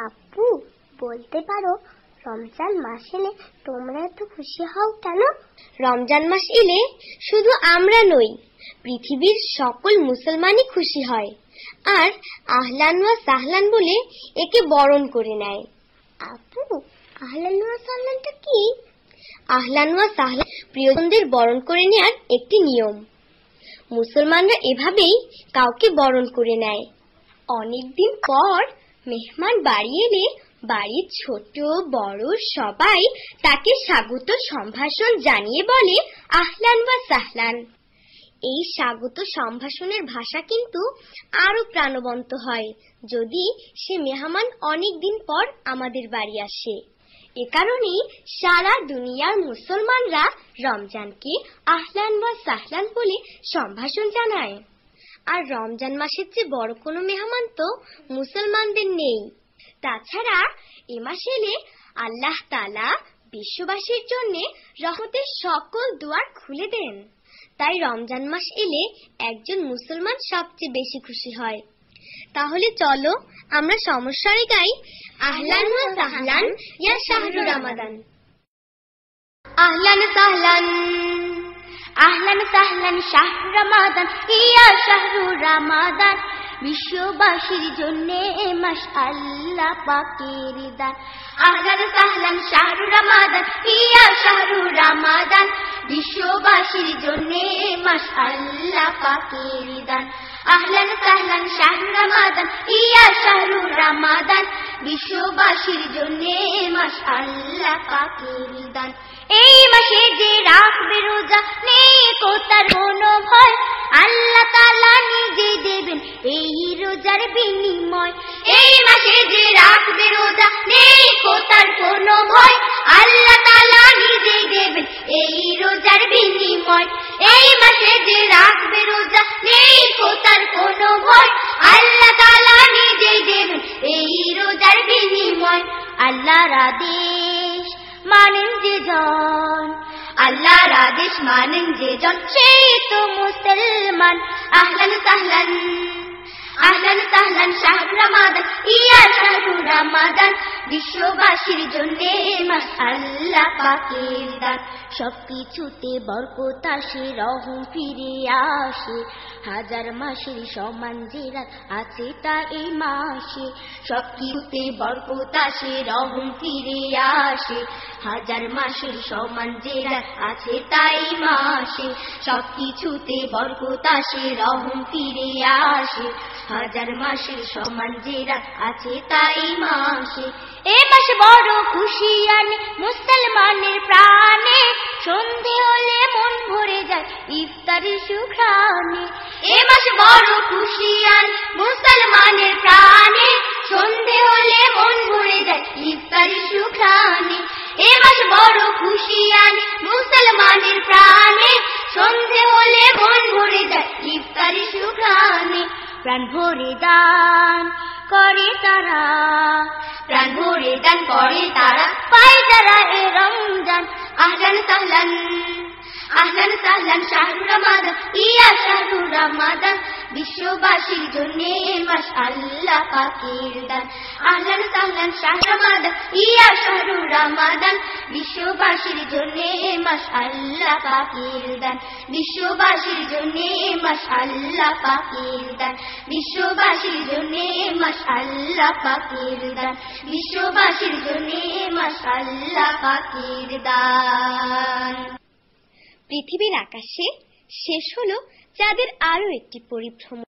আপু, বলতে পারো রমজান মাস এলে তোমরা এত খুশি হও কেন? রমজান মাস এলে শুধু আমরা নই, পৃথিবীর সকল মুসলমানই খুশি হয় আর আহলান ওয়া সাহলান বলে একে বরণ করে নেয়। আপু, আহলান ওয়া সাহলানটা কি? আহলান ওয়া সাহলান প্রিয়জনদের বরণ করে নেয়ার একটি নিয়ম। মুসলমানরা এভাবেই কাউকে বরণ করে নেয়। অনেকদিন পর মেহমান বাড়ি এলে বাড়ির ছোট বড় সবাই তাকে স্বাগত সম্ভাষণ জানিয়ে বলে আহলান ওয়া সাহলান। এই স্বাগত সম্ভাষণের ভাষা কিন্তু আরো প্রাণবন্ত হয় যদি সে মেহমান অনেকদিন পর আমাদের বাড়ি আসে। এ কারণেই সারা দুনিয়ার মুসলমানরা রমজানকে আহলান ওয়া সাহলান বলে সম্ভাষণ জানায়। আর রমজান মাসের চেয়ে বড় কোনো মেহমান তো মুসলমানদের নেই। তাছাড়া এ মাসে এলে আল্লাহ তাআলা বিশ্ববাসীর জন্য রহমতের সকল দুয়ার খুলে দেন। তাই রমজান মাস এলে একজন মুসলমান সবচেয়ে বেশি খুশি হয়। তাহলে চলো আমরা সমস্যারে গাই আহলান ওয়া সাহলান ইয়া শাহরু রমাদান। আহলান সাহলান, আহলান সাহলান শাহরু রমাদান, ইয়া শাহরু রমাদান। বিশ্ববাসীর জন্য এ মাস আল্লাহ পাকের দান। আহলান সাহলান শাহরু রমাদান, ইয়া শাহরু রমাদান। বিশ্ববাসীর জন্য এ মাস আল্লাহ পাকের দান। আহলান সাহলান শাহরু রমাদান, ইয়া শাহরু রমাদান। বিশ্ববাসীর জন্য এ মাস আল্লাহ পাকের দান। এই মাসে যে রাখবে রোজা নেই কো তার কোনো ভয়, আল্লাহ তাআলা নিজে দেবেন এই রোজার বিনিময়। এই মাসে যে রাখবে রোজা নেই কো তার কোনো ভয়, আল্লাহ তাআলা নিজে দেবেন এই রোজার বিনিময়। এই মাসে যে রাখবে রোজা নেই কো তার কোনো ভয়, আল্লাহ তাআলা নিজে দেবেন এই রোজার বিনিময়। আল্লাহর আদেশ মানেন যে জন, আল্লাহর আদেশ মানেন যে জন, সেই তো মুসলমান। আহলান সাহলান, আহলান সাহলান শাহরু রমাদান, ইয়া শাহরু রমাদান। বিশ্ববাসীর জন্য এ মাস আল্লাহ পাকের দান। সবকিছুতে বরকত আসে, রহম ফিরে আসে, হাজার মাসের সমান যে রাত আছে তা এই মাসে। সবকিছুতে বরকত আসে, রহম ফিরে আসে, হাজার মাসের সমান যে রাত আছে তা এই মাসে। সবকিছুতে বরকত আসে, রহম ফিরে আসে, হাজার মাসের সমান যে রাত আছে তা এই মাসে। এ মাসে বড় খুশি আনে মুসলমানের প্রাণে, সন্ধে হলে মন ভরে যায় ইফতারি সুঘ্রাণে। এ মাসে বড় খুশি আনে মুসলমানের প্রাণে, সন্ধে হলে মন ভরে যায় ইফতারি সুঘ্রাণে। এ মাসে বড় খুশি আনে মুসলমানের প্রাণে, সন্ধে হলে মন ভরে যায় ইফতারি সুঘ্রাণে। প্রাণ ভরে দান করে তারা, প্রাণ ভরে দান করে তারা, পায় তারা এ রমজান। আহলান সাহলান, আহলান সাহলান শাহরু রমাদান, ইয়া শাহরু রমাদান। বিশ্ববাসীর জন্য এ মাস আল্লাহ পাকের দান। আহলান সাহলান শাহরু রমাদান, ইয়া শাহরু রমাদান। বিশ্ববাসীর জন্য এ মাস আল্লাহ পাকের দান। বিশ্ববাসীর জন্য এ মাস আল্লাহ পাকের দান। বিশ্ববাসীর জন্য এ মাস আল্লাহ পাকের দান। বিশ্ববাসীর জন্য এ মাস আল্লাহ পাকের দান। পৃথিবীর আকাশে শেষ হলো চাঁদের আরো একটি পরিভ্রমণ।